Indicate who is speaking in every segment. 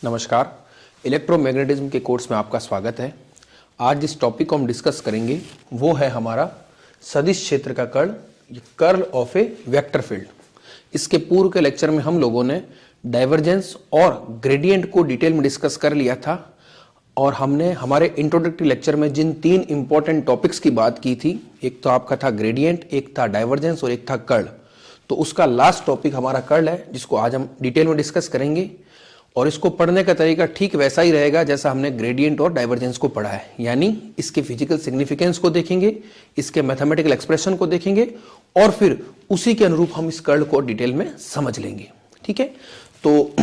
Speaker 1: नमस्कार, इलेक्ट्रोमैग्नेटिज्म के कोर्स में आपका स्वागत है। आज जिस टॉपिक को हम डिस्कस करेंगे वो है हमारा सदिश क्षेत्र का curl of A vector field. इसके पूर्व के लेक्चर में हम लोगों ने डाइवर्जेंस और ग्रेडियंट को डिटेल में डिस्कस कर लिया था और हमने हमारे इंट्रोडक्टरी लेक्चर में जिन तीन इंपॉर्टेंट टॉपिक्स की बात की थी, एक तो आपका था ग्रेडियंट, एक था डाइवर्जेंस और एक था कर्ल। तो उसका लास्ट टॉपिक हमारा कर्ल है, जिसको आज हम डिटेल में डिस्कस करेंगे और इसको पढ़ने का तरीका ठीक वैसा ही रहेगा जैसा हमने ग्रेडियंट और डाइवर्जेंस को पढ़ा है, यानी इसके फिजिकल सिग्निफिकेंस को देखेंगे, इसके मैथमेटिकल एक्सप्रेशन को देखेंगे और फिर उसी के अनुरूप हम इस कर्ल को डिटेल में समझ लेंगे। ठीक है, तो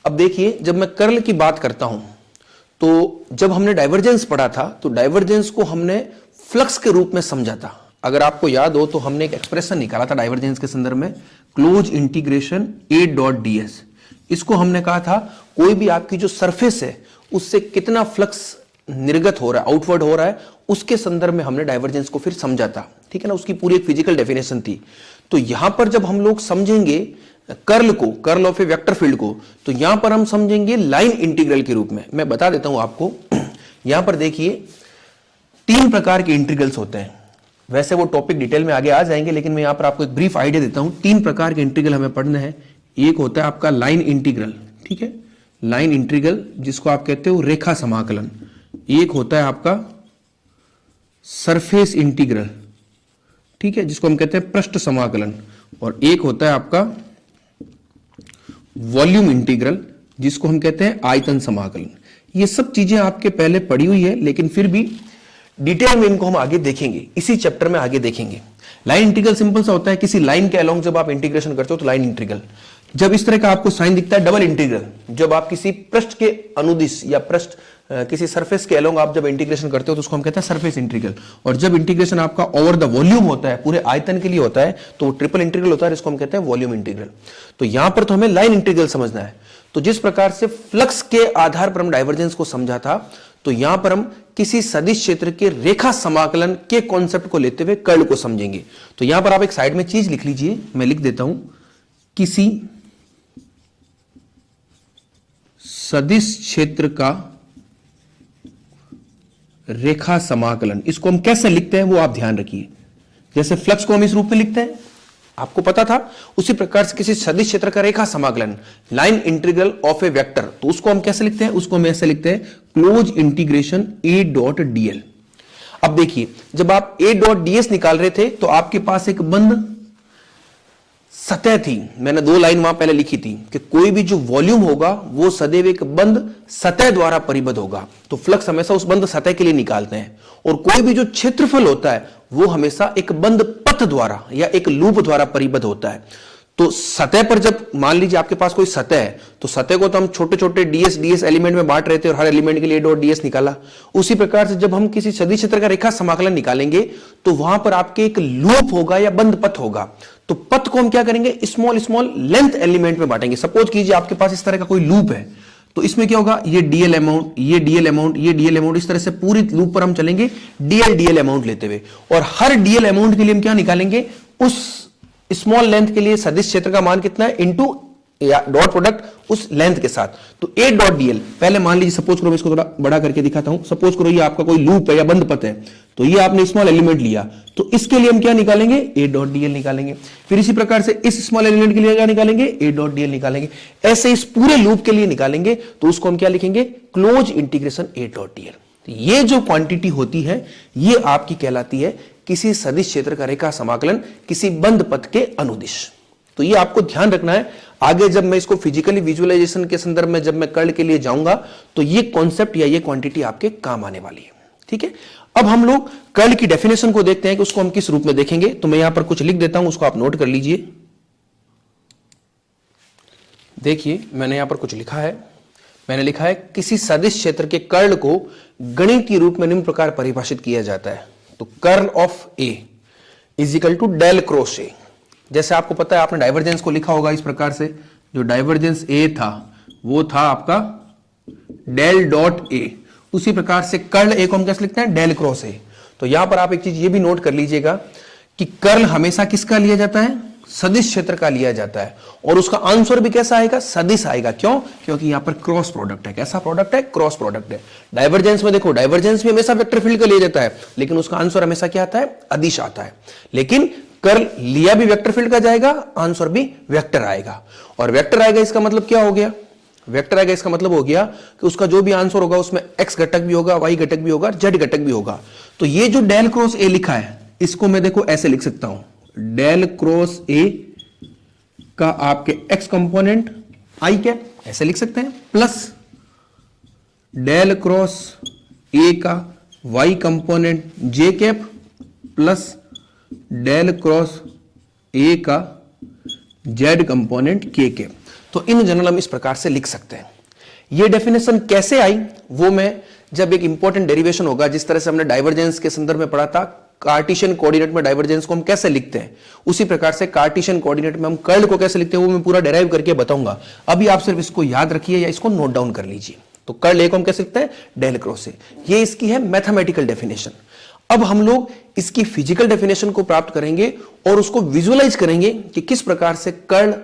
Speaker 1: अब देखिए, जब मैं कर्ल की बात करता हूं तो जब हमने डाइवर्जेंस पढ़ा था तो डाइवर्जेंस को हमने फ्लक्स के रूप में समझा था। अगर आपको याद हो तो हमने एक एक्सप्रेशन निकाला था डाइवर्जेंस के संदर्भ में, close integration A dot d S. इसको हमने कहा था कोई भी आपकी जो सरफेस है उससे कितना फ्लक्स निर्गत हो रहा है, आउटवर्ड हो रहा है, उसके संदर्भ में हमने डाइवर्जेंस को फिर समझा था। ठीक है ना, उसकी पूरी एक फिजिकल डेफिनेशन थी। तो यहां पर जब हम लोग समझेंगे कर्ल को, curl of A vector field को, तो यहां पर हम समझेंगे लाइन इंटीग्रल के रूप में। मैं बता देता हूं आपको, यहां पर देखिए तीन प्रकार के इंटीग्रल्स होते हैं। वैसे वो टॉपिक डिटेल में आगे आ जाएंगे, लेकिन मैं यहां पर आपको एक ब्रीफ आइडिया देता हूं। तीन प्रकार के इंटीग्रल हमें पढ़ने हैं। एक होता है आपका लाइन इंटीग्रल, ठीक है, लाइन इंटीग्रल जिसको आप कहते हो रेखा समाकलन। एक होता है आपका सरफेस इंटीग्रल, ठीक है, जिसको हम कहते हैं पृष्ठ समाकलन। और एक होता है आपका वॉल्यूम इंटीग्रल, जिसको हम कहते हैं आयतन समाकलन। ये सब चीजें आपके पहले पढ़ी हुई है, लेकिन फिर भी डिटेल में इनको हम आगे देखेंगे, इसी चैप्टर में आगे देखेंगे। लाइन इंटीग्रल सिंपल सा होता है, किसी लाइन के अलोंग जब आप इंटीग्रेशन करते हो तो लाइन इंटीग्रल। जब इस तरह का आपको साइन दिखता है डबल इंटीग्रल, जब आप किसी पृष्ठ के अनुदिश या पृष्ठ किसी सरफेस के अलोंग आप जब इंटीग्रेशन करते हो तो उसको हम कहते हैं सरफेस इंटीग्रल। और जब इंटीग्रेशन आपका ओवर द वॉल्यूम होता है, पूरे आयतन के लिए होता है, तो वो ट्रिपल इंटीग्रल होता है, इसको हम कहते हैं वॉल्यूम इंटीग्रल। तो यहां पर तो हमें लाइन इंटीग्रल समझना है। तो जिस प्रकार से फ्लक्स के आधार पर हम डाइवर्जेंस को समझा था, तो यहां पर हम किसी सदिश क्षेत्र के रेखा समाकलन के कॉन्सेप्ट को लेते हुए कर्ल को समझेंगे। तो यहां पर आप एक साइड में चीज लिख लीजिए, मैं लिख देता हूं, किसी सदिश क्षेत्र का रेखा समाकलन। इसको हम कैसे लिखते हैं वो आप ध्यान रखिए। जैसे फ्लक्स को हम इस रूप में लिखते हैं, आपको पता था, उसी प्रकार से किसी सदिश क्षेत्र का रेखा समाकलन, line integral of A vector, तो उसको हम कैसे लिखते हैं? उसको हम ऐसे लिखते हैं, close integration A dot DL. अब देखिए, जब आप ए डॉट डीएस निकाल रहे थे तो आपके पास एक बंद सतह थी। मैंने दो लाइन वहां पहले लिखी थी कि कोई भी जो वॉल्यूम होगा वो सदैव एक बंद सतह द्वारा परिबद्ध होगा। तो फ्लक्स हमेशा उस बंद सतह के लिए निकालते हैं। और कोई भी जो क्षेत्रफल होता है वो हमेशा एक बंद पथ द्वारा या एक लूप द्वारा परिबद्ध होता है। तो सतह पर जब मान लीजिए आपके पास कोई सतह है, तो सतह को तो हम छोटे छोटे डीएस एलिमेंट में बांट रहे थे और हर एलिमेंट के लिए डॉट डीएस निकाला। उसी प्रकार से जब हम किसी सदिश क्षेत्र का रेखा समाकलन निकालेंगे तो वहां पर आपके एक लूप होगा या बंद पथ होगा। तो पथ को हम क्या करेंगे? स्मॉल स्मॉल लेंथ एलिमेंट में बांटेंगे। सपोज कीजिए आपके पास इस तरह का कोई लूप है, तो इसमें क्या होगा? ये डीएल अमाउंट, ये डीएल अमाउंट, ये डीएल अमाउंट, इस तरह से पूरी लूप पर हम चलेंगे डीएल अमाउंट लेते हुए। और हर डीएल अमाउंट के लिए हम क्या निकालेंगे? उस स्मॉल लेंथ के लिए सदिश क्षेत्र का मान कितना है इनटू या डॉट प्रोडक्ट उस लेंथ के साथ। तो ए डॉट डीएल, पहले मान लीजिए, सपोज करो, मैं इसको थोड़ा बड़ा करके दिखाता हूं। सपोज करो ये आपका कोई लूप है या बंद पथ है, तो ये आपने स्मॉल एलिमेंट लिया, तो इसके लिए हम क्या निकालेंगे? ए डॉट डीएल निकालेंगे। फिर इसी प्रकार से इस स्मॉल एलिमेंट के लिए क्या निकालेंगे? ए डॉट डीएल निकालेंगे। ऐसे इस पूरे लूप के लिए निकालेंगे, तो उसको हम क्या लिखेंगे? Close integration A dot DL. ये जो क्वांटिटी होती है ये आपकी कहलाती है किसी सदिश क्षेत्र का रेखा समाकलन किसी बंद पथ के अनुदिश। तो ये आपको ध्यान रखना है। आगे जब मैं इसको फिजिकली विजुअलाइजेशन के संदर्भ में जब मैं कर्ल के लिए जाऊंगा तो ये कॉन्सेप्ट या ये क्वांटिटी आपके काम आने वाली है। ठीक है, अब हम लोग कर्ल की डेफिनेशन को देखते हैं कि उसको हम किस रूप में देखेंगे। तो मैं यहां पर कुछ लिख देता हूं, उसको आप नोट कर लीजिए। देखिए, मैंने यहां पर कुछ लिखा है। मैंने लिखा है किसी सदिश क्षेत्र के कर्ल को गणितीय रूप में निम्न प्रकार परिभाषित किया जाता है। तो curl of A is equal to del cross A. जैसे आपको पता है, आपने डाइवर्जेंस को लिखा होगा इस प्रकार से, जो डाइवर्जेंस ए था वो था आपका डेल डॉट ए। उसी प्रकार से कर्ल ए को हम कैसे लिखते हैं? Del cross A. तो यहां पर आप एक चीज ये भी नोट कर लीजिएगा कि कर्ल हमेशा किसका लिया जाता है? सदिश क्षेत्र का लिया जाता है और उसका आंसर भी कैसा आएगा, सदिश आएगा। क्यों? क्योंकि यहां पर क्रॉस प्रोडक्ट है। कैसा प्रोडक्ट है? क्रॉस प्रोडक्ट है। डाइवर्जेंस में देखो, डाइवर्जेंस भी हमेशा वेक्टर फील्ड का लिया जाता है, लेकिन उसका आंसर हमेशा क्या आता है, अदिश आता है। लेकिन कर्ल लिया भी वेक्टर फील्ड का जाएगा, आंसर भी वेक्टर आएगा। और वेक्टर आएगा इसका मतलब क्या हो गया, वेक्टर आएगा इसका मतलब हो गया कि उसका जो भी आंसर होगा उसमें एक्स घटक भी होगा, वाई घटक भी होगा, जेड घटक भी होगा। तो ये जो डेल क्रॉस ए लिखा है, इसको मैं देखो ऐसे लिख सकता हूं, डेल क्रॉस ए का आपके एक्स कंपोनेंट आई कैप ऐसे लिख सकते हैं, प्लस डेल क्रॉस ए का y component j cap plus del cross A का जेड कंपोनेंट के कैप। तो इन जनरल हम इस प्रकार से लिख सकते हैं। ये डेफिनेशन कैसे आई वो मैं जब एक इंपॉर्टेंट डेरिवेशन होगा, जिस तरह से हमने डाइवर्जेंस के संदर्भ में पढ़ा था, कार्टेशियन कोऑर्डिनेट में डाइवर्जेंस को हम कैसे लिखते हैं, उसी प्रकार से कार्टेशियन कोऑर्डिनेट में हम कर्ल को कैसे लिखते हैं वो मैं पूरा डेराइव करके बताऊंगा। अभी आप सिर्फ इसको याद रखिए या इसको नोट डाउन कर लीजिए। तो कर्ल ए को हम कैसे लिखते हैं, डेल क्रॉस ए। ये इसकी है मैथमेटिकल डेफिनेशन। अब हम लोग इसकी फिजिकल डेफिनेशन को प्राप्त करेंगे और उसको विजुअलाइज करेंगे कि किस प्रकार से curl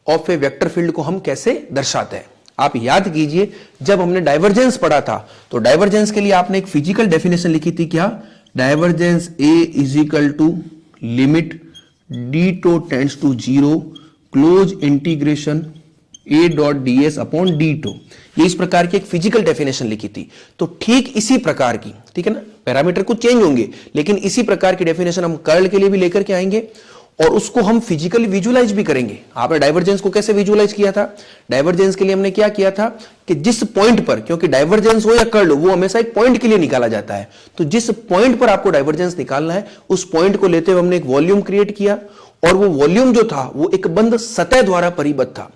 Speaker 1: of A vector field को हम कैसे दर्शाते हैं। आप याद कीजिए, जब हमने डाइवर्जेंस पढ़ा था तो डाइवर्जेंस के लिए आपने एक फिजिकल डेफिनेशन लिखी थी, क्या, divergence A is equal to limit d tau tends to 0 close integration A dot d s upon d tau. ये इस प्रकार की एक फिजिकल डेफिनेशन लिखी थी। तो ठीक इसी प्रकार की, ठीक है ना, पैरामीटर कुछ चेंज होंगे लेकिन इसी प्रकार की डेफिनेशन हम कर्ल के लिए भी लेकर के आएंगे और उसको हम फिजिकली विजुअलाइज भी करेंगे। आपने डाइवर्जेंस को कैसे विजुअलाइज किया था, डाइवर्जेंस के लिए हमने क्या किया था कि जिस पॉइंट पर, क्योंकि डाइवर्जेंस हो या कर्ल हो वो हमेशा एक पॉइंट के लिए निकाला जाता है, तो जिस पॉइंट पर आपको डाइवर्जेंस निकालना है उस पॉइंट को लेते हुए हमने एक वॉल्यूम क्रिएट किया और वो वॉल्यूम जो था वो एक बंद सतह द्वारा परिबद्ध था।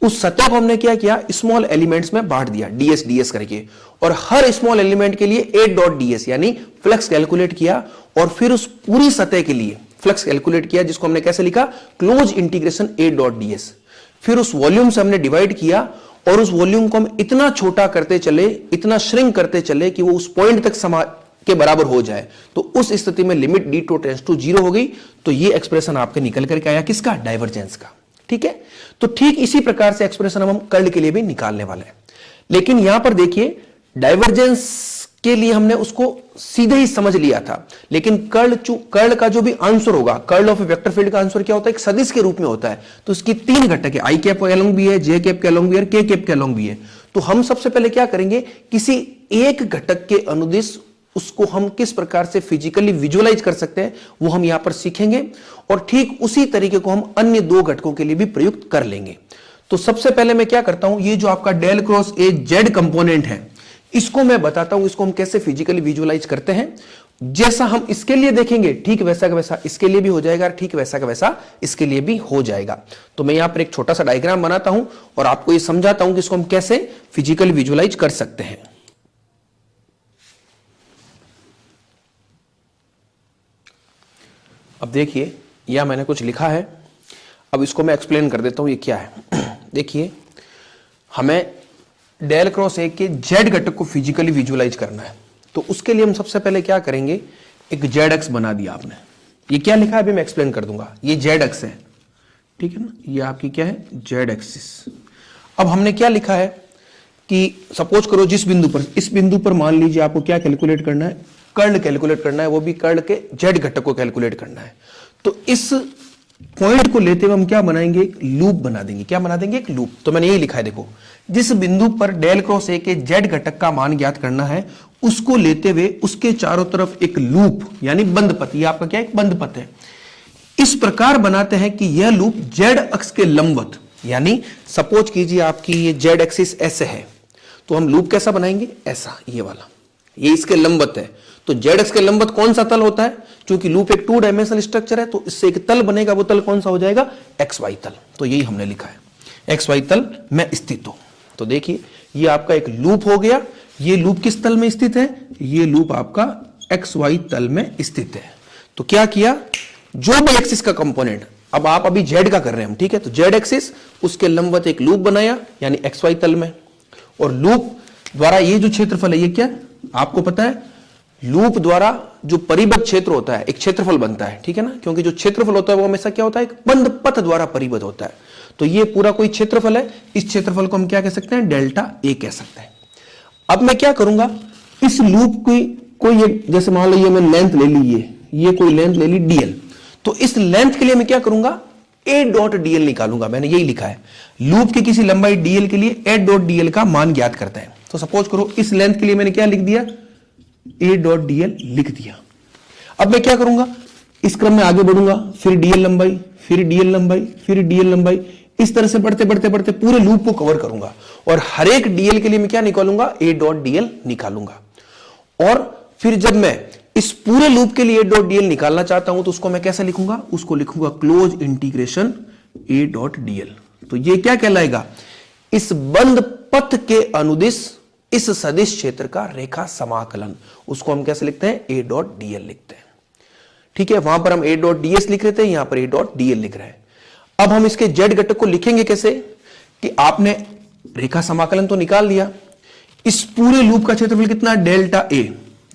Speaker 1: उस सतह को हमने क्या किया, स्मॉल एलिमेंट्स में बांट दिया, डीएस डीएस करके, और हर स्मॉल एलिमेंट के लिए ए डॉट डीएस यानी फ्लक्स कैलकुलेट किया और फिर उस पूरी सतह के लिए फ्लक्स कैलकुलेट किया, जिसको हमने कैसे लिखा, close integration A dot DS. फिर उस वॉल्यूम से हमने डिवाइड किया और उस वॉल्यूम को हम इतना छोटा करते चले, इतना श्रिंक करते चले कि वो उस पॉइंट तक समा के बराबर हो जाए। तो उस स्थिति में limit d tau tends to 0 हो गई। तो ये एक्सप्रेशन आपके निकल करके आया किसका, डाइवर्जेंस का। ठीक है, तो ठीक इसी प्रकार से एक्सप्रेशन हम कर्ल के लिए भी निकालने वाले हैं। लेकिन यहां पर देखिए, डाइवर्जेंस के लिए हमने उसको सीधे ही समझ लिया था, लेकिन कर्ल का जो भी आंसर होगा, curl of A vector field का आंसर क्या होता है, एक सदिश के रूप में होता है। तो इसकी 3 घटक है, आई कैप के अलोंग भी है, जे कैप के अलोंग भी है, के कैप के अलोंग भी है। तो हम सबसे पहले क्या करेंगे, किसी एक घटक के अनुदिश उसको हम किस प्रकार से फिजिकली विजुअलाइज कर सकते हैं वो हम यहां पर सीखेंगे और ठीक उसी तरीके को हम अन्य 2 घटकों के लिए भी प्रयुक्त कर लेंगे। तो सबसे पहले मैं क्या करता हूं, ये जो आपका del cross A z component है इसको मैं बताता हूं, इसको हम कैसे फिजिकली विजुअलाइज करते हैं। जैसा हम इसके लिए देखेंगे ठीक वैसा का वैसा इसके लिए भी हो जाएगा, ठीक वैसा का वैसा इसके लिए भी हो जाएगा। तो मैं यहां पर एक छोटा सा डायग्राम बनाता हूं और आपको ये समझाता हूं कि इसको हम कैसे फिजिकली विजुअलाइज कर सकते हैं। अब देखिए, यह मैंने कुछ लिखा है, अब इसको मैं एक्सप्लेन कर देता हूं ये क्या है। देखिए, हमें डेल क्रॉस ए के जेड घटक को फिजिकली विजुअलाइज करना है। तो उसके लिए हम सबसे पहले क्या करेंगे, एक जेड एक्स बना दिया आपने। ये क्या लिखा है अभी मैं एक्सप्लेन कर दूंगा। ये जेड एक्स है, ठीक है ना, ये आपकी क्या है, जेड एक्सिस। अब हमने क्या लिखा है कि सपोज करो जिस बिंदु पर, इस बिंदु पर मान लीजिए आपको क्या कैलकुलेट करना है, कर्ल कैलकुलेट करना है, वो भी कर्ल के जेड घटक को कैलकुलेट करना है। तो इस पॉइंट को लेते हुए हम क्या बनाएंगे, एक लूप बना देंगे। क्या बना देंगे, एक लूप। तो मैंने यही लिखा है, देखो, जिस बिंदु पर डेल क्रॉस ए के जेड घटक का मान ज्ञात करना है उसको लेते हुए उसके चारों तरफ एक लूप यानी बंद पथ, ये आपका क्या, एक बंद पथ है। इस प्रकार बनाते हैं कि यह लूप जेड अक्ष के लंबवत, यानी सपोज कीजिए आपकी ये जेड एक्सिस ऐसे है, तो हम लूप कैसा बनाएंगे, ऐसा, ये वाला, ये इसके लंबवत है। तो जेड एक्स के लंबवत कौन सा तल होता है, क्योंकि लूप एक 2 डायमेंशनल स्ट्रक्चर है, तो इससे एक तल बनेगा, वो तल कौन सा हो जाएगा, एक्स वाई तल। तो यही हमने लिखा है, एक्स वाई तल में स्थित हो। तो देखिए, ये आपका एक लूप हो गया। ये लूप किस तल में स्थित है, ये लूप आपका एक्स वाई तल में स्थित है। तो क्या किया, जो भी एक्सिस का कंपोनेंट, अब आप अभी जेड का कर रहे हैं हम, ठीक है, तो जेड एक्सिस उसके लंबवत एक लूप बनाया यानी एक्स वाई तल में, और लूप द्वारा ये जो क्षेत्रफल है ये क्या आपको पता है, लूप द्वारा जो परिबद्ध क्षेत्र होता है, एक क्षेत्रफल बनता है, ठीक है ना, क्योंकि जो क्षेत्रफल होता है वो हमेशा क्या होता है, एक बंद पथ द्वारा परिबद्ध होता है। तो ये पूरा कोई क्षेत्रफल है, इस क्षेत्रफल को हम क्या कह सकते हैं, डेल्टा ए कह सकते हैं। अब मैं क्या करूंगा, इस लूप की कोई एक, जैसे मान लो ये मैं लेंथ ले ली, ये कोई लेंथ ले ली dl, तो इस लेंथ के लिए मैं क्या करूंगा, a डॉट dl निकालूंगा। मैंने यही लिखा है, लूप की किसी लंबाई dl के लिए a डॉट dl का मान ज्ञात करते हैं। तो सपोज करो इस लेंथ के लिए मैंने क्या लिख दिया, a डॉट dl लिख दिया। अब मैं क्या करूंगा, इस क्रम में आगे बढ़ूंगा, फिर dl लंबाई, फिर dl लंबाई, फिर dl लंबाई, इस तरह से बढ़ते बढ़ते बढ़ते पूरे लूप को कवर करूंगा और हर एक dl के लिए मैं क्या निकालूंगा, a डॉट dl निकालूंगा। और फिर जब मैं इस पूरे लूप के लिए a डॉट dl निकालना चाहता हूं तो उसको मैं कैसे लिखूंगा, उसको लिखूंगा close integration a dot dl। तो ये क्या कहलाएगा, इस बंद पथ के अनुदिश इस सदिश क्षेत्र का रेखा समाकलन, उसको हम कैसे लिखते हैं, a डॉट dl लिखते हैं। ठीक है, वहां पर हम a डॉट ds लिख रहे थे, यहां पर a डॉट dl लिख रहे हैं। अब हम इसके z घटक को लिखेंगे कैसे, कि आपने रेखा समाकलन तो निकाल लिया, इस पूरे लूप का क्षेत्रफल कितना है, डेल्टा a।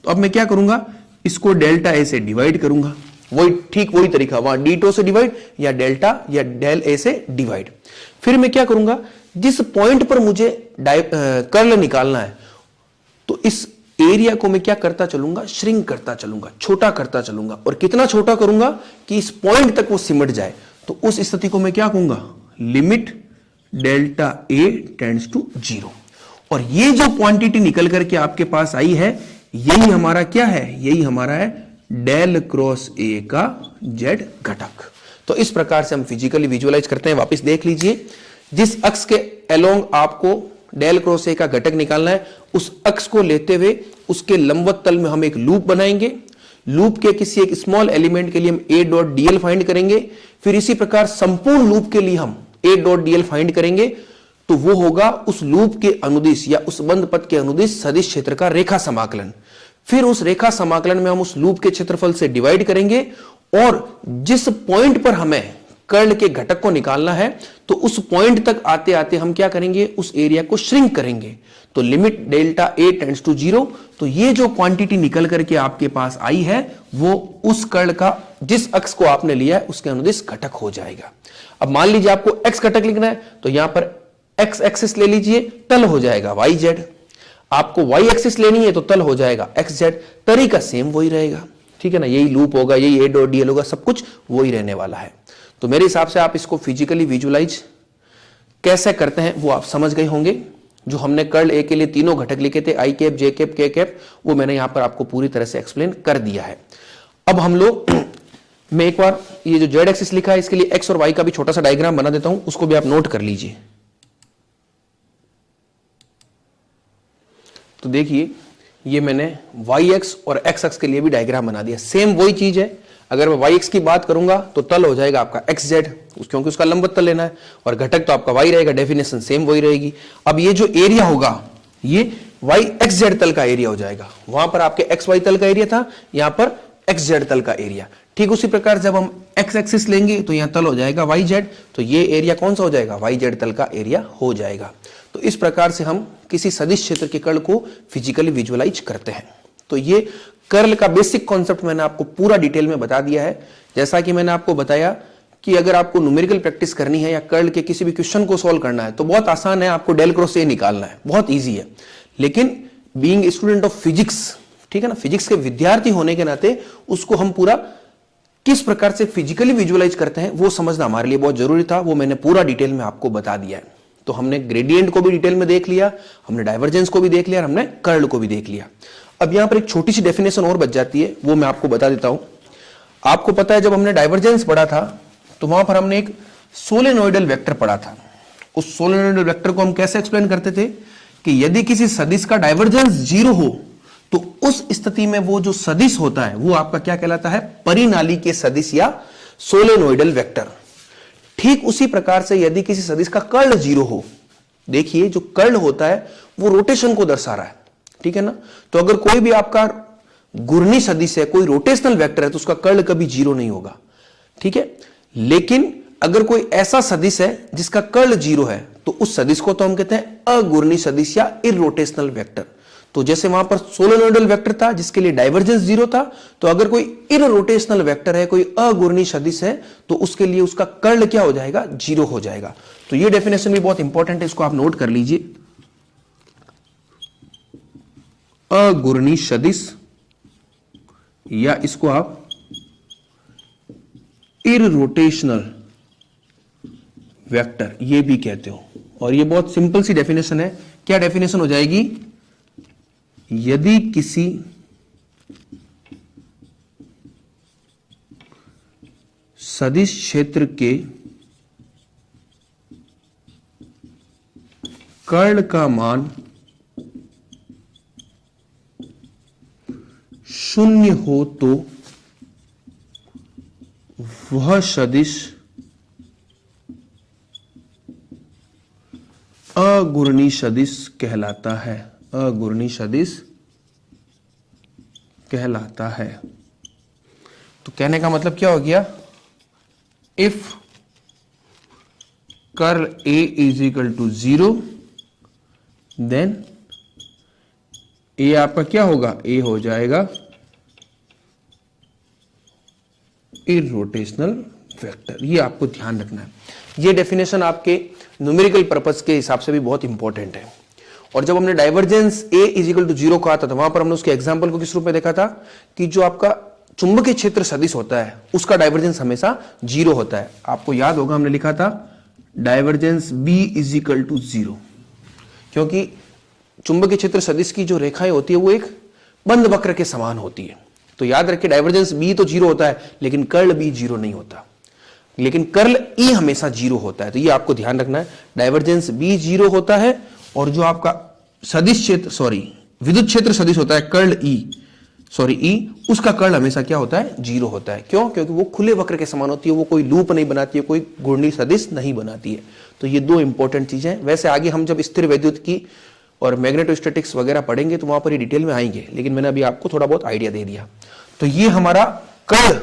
Speaker 1: तो अब मैं क्या करूंगा, इसको डेल्टा a से डिवाइड करूंगा, वही ठीक वही तरीका, वहां d2 से डिवाइड या डेल्टा या डेल a से डिवाइड। फिर मैं क्या करूंगा, जिस पॉइंट पर मुझे कर्ल निकालना है तो इस एरिया को मैं क्या करता चलूंगा, श्रिंक करता चलूंगा, छोटा करता चलूंगा। और कितना छोटा करूंगा कि इस पॉइंट तक वो सिमट जाए। तो उस स्थिति को मैं क्या कहूंगा, limit delta A tends to 0। और ये जो क्वांटिटी निकल करके आपके पास आई है, यही हमारा क्या है, यही हमारा है डेल क्रॉस ए का z घटक। तो इस प्रकार से हम फिजिकली विजुअलाइज करते हैं। वापस देख लीजिए, जिस अक्ष के अलोंग आपको डेल क्रॉस ए का घटक निकालना है, उस अक्ष को लेते हुए उसके लंबवत तल में हम एक लूप बनाएंगे। लूप के किसी एक स्मॉल एलिमेंट के लिए हम a डॉट dl फाइंड करेंगे। फिर इसी प्रकार संपूर्ण लूप के लिए हम a डॉट dl फाइंड करेंगे। तो वो होगा उस लूप के अनुदिश या उस बंद पथ के अनुदिश सदिश क्षेत्र का रेखा समाकलन। फिर उस रेखा समाकलन में हम उस लूप के क्षेत्रफल से डिवाइड करेंगे और जिस पॉइंट पर हमें कर्ल के घटक को निकालना है तो उस पॉइंट तक आते आते हम क्या करेंगे, उस एरिया को श्रिंक करेंगे। तो limit delta A tends to 0। तो ये जो क्वांटिटी निकल करके आपके पास आई है वो उस कर्ल का जिस अक्ष को आपने लिया है उसके अनुदिश घटक हो जाएगा। अब मान लीजिए आपको एक्स घटक लिखना है तो यहां पर एक्स एक्सिस ले लीजिए, तल हो जाएगा वाई जेड। आपको वाई एक्सिस लेनी है तो तल हो जाएगा एक्स जेड। तरीका सेम वही रहेगा, ठीक है ना, यही लूप होगा, यही ए डॉट डीएल होगा, सब कुछ वही रहने वाला है। तो मेरे हिसाब से आप इसको फिजिकली विजुअलाइज कैसे करते हैं वो आप समझ गए होंगे। जो हमने कर्ल ए के लिए तीनों घटक लिखे थे, आई कैप, जे कैप, के कैप, वो मैंने यहां पर आपको पूरी तरह से एक्सप्लेन कर दिया है। अब हम लोग मैं एक बार ये जो जेड एक्सिस लिखा है इसके लिए एक्स और वाई का भी छोटा सा डायग्राम बना देता हूं, उसको भी आप नोट कर लीजिए। तो देखिए ये मैंने वाई एक्स और एक्स एक्स के लिए भी डायग्राम बना दिया। सेम वही चीज है। अगर मैं वाई एक्स की बात करूंगा तो तल हो जाएगा आपका एक्स जेड, क्योंकि उसका लंबवत तल लेना है, और घटक तो आपका वाई रहेगा, डेफिनेशन सेम वही रहेगी। अब ये जो एरिया होगा ये वाई एक्स जेड तल का एरिया हो जाएगा। वहां पर आपके एक्स वाई तल का एरिया था, यहां पर एक्स जेड तल का एरिया। ठीक उसी प्रकार जब हम एक्स एक्सिस लेंगे तो यहां तल हो जाएगा वाई जेड, तो ये एरिया कौन सा हो जाएगा, वाई जेड तल का एरिया हो जाएगा। तो इस प्रकार से हम किसी सदिश क्षेत्र के कर्ल को फिजिकली विजुअलाइज करते हैं। तो ये कर्ल का बेसिक कॉन्सेप्ट मैंने आपको पूरा डिटेल में बता दिया है। जैसा कि मैंने आपको बताया कि अगर आपको न्यूमेरिकल प्रैक्टिस करनी है या कर्ल के किसी भी क्वेश्चन को सॉल्व करना है तो बहुत आसान है, आपको डेल क्रॉस ए निकालना है, बहुत ईजी है। लेकिन बीइंग स्टूडेंट ऑफ फिजिक्स, ठीक है ना, फिजिक्स के विद्यार्थी होने के नाते उसको हम पूरा किस प्रकार से फिजिकली विजुअलाइज करते हैं वो समझना हमारे लिए बहुत जरूरी था। वो मैंने पूरा डिटेल में आपको बता दिया है। तो हमने ग्रेडियंट को भी डिटेल में देख लिया, हमने डाइवर्जेंस को भी देख लिया और हमने कर्ल को भी देख लिया। अब यहां पर एक छोटी सी डेफिनेशन और बच जाती है, वो मैं आपको बता देता हूं। आपको पता है जब हमने डाइवर्जेंस पढ़ा था तो वहां पर हमने एक सोलेनोइडल वेक्टर पढ़ा था। उस सोलेनोइडल वेक्टर को हम कैसे एक्सप्लेन करते थे कि यदि किसी सदिश का डाइवर्जेंस 0 हो तो उस स्थिति में वो जो सदिश होता है वो आपका क्या कहलाता है, परिनाली के सदिश या सोलेनोइडल वेक्टर। ठीक उसी प्रकार से यदि किसी सदिश का कर्ल 0 हो, देखिए जो कर्ल होता है वो रोटेशन को दर्शा रहा है, ठीक है ना। तो अगर कोई भी आपका घूर्णी सदिश है, कोई रोटेशनल वेक्टर है तो उसका कर्ल कभी 0 नहीं होगा, ठीक है। लेकिन अगर कोई ऐसा सदिश है जिसका कर्ल 0 है तो उस सदिश को तो हम कहते हैं अघूर्णी सदिश या इररोटेशनल वेक्टर। तो जैसे वहां पर सोलेनोइडल वेक्टर था जिसके लिए डाइवर्जेंस 0 था, तो अगर कोई इररोटेशनल वेक्टर है, कोई अघूर्णी सदिश है, तो उसके लिए उसका कर्ल क्या हो जाएगा, 0 हो जाएगा। तो ये डेफिनेशन भी बहुत इंपॉर्टेंट है, इसको आप नोट कर लीजिए। अघूर्णी सदिश या इसको आप इररोटेशनल वेक्टर ये भी कहते हो। और ये बहुत सिंपल सी डेफिनेशन है। क्या डेफिनेशन हो जाएगी, यदि किसी सदिश क्षेत्र के कर्ल का मान 0 हो तो वह सदिश अघूर्णी सदिश कहलाता है। अघूर्णी सदिश कहलाता है। तो कहने का मतलब क्या हो गया, if curl A is equal to 0 then A आपका क्या होगा, A हो जाएगा इररोटेशनल वेक्टर। ये आपको ध्यान रखना है। ये डेफिनेशन आपके न्यूमेरिकल पर्पस के हिसाब से भी बहुत इंपॉर्टेंट है। और जब हमने divergence A is equal to 0 कहा था, तो वहां पर हमने उसके एग्जांपल को किस रूप में देखा था कि जो आपका चुंबकीय क्षेत्र सदिश होता है उसका डाइवर्जेंस हमेशा 0 होता है। आपको याद होगा हमने लिखा था divergence B is equal to 0, क्योंकि चुंबकीय क्षेत्र सदिश की जो रेखाएं होती है वो एक बंद वक्र के समान होती है। तो याद रखिए डाइवर्जेंस B तो 0 होता है, लेकिन कर्ल B 0 नहीं होता, लेकिन कर्ल E हमेशा 0 होता है। तो ये आपको ध्यान रखना है, डाइवर्जेंस B 0 होता है, और जो आपका सदिश क्षेत्र विद्युत क्षेत्र सदिश होता है कर्ल E उसका कर्ल हमेशा क्या होता है, 0 होता है। क्यों? क्योंकि वो खुले वक्र के समान होती है, वो कोई लूप नहीं बनाती है, कोई घूर्णी सदिश नहीं बनाती है। तो ये दो इंपॉर्टेंट चीजें हैं। वैसे आगे हम जब स्थिर वैद्युत की और मैग्नेटोस्टैटिक्स वगैरह पढ़ेंगे तो वहां पर ये डिटेल में आएंगे, लेकिन मैंने अभी आपको थोड़ा बहुत आइडिया दे दिया। तो ये हमारा कर्ल,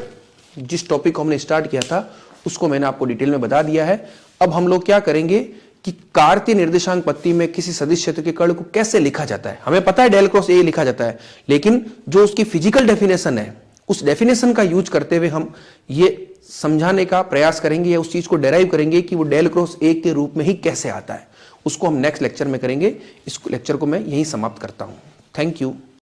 Speaker 1: जिस टॉपिक को हमने स्टार्ट किया था उसको मैंने आपको डिटेल में बता दिया है। अब हम लोग क्या करेंगे कि कार्तीय निर्देशांक पत्ती में किसी सदिश क्षेत्र के कर्ल को कैसे लिखा जाता है। हमें पता है डेल क्रॉस ए लिखा जाता है, लेकिन जो उसकी फिजिकल डेफिनेशन है उस डेफिनेशन का यूज करते हुए हम ये समझाने का प्रयास करेंगे या उस चीज को डेराइव करेंगे कि वो डेल क्रॉस ए के रूप में ही कैसे आता है। उसको हम नेक्स्ट लेक्चर में करेंगे। इस लेक्चर को मैं यहीं समाप्त करता हूं। Thank you.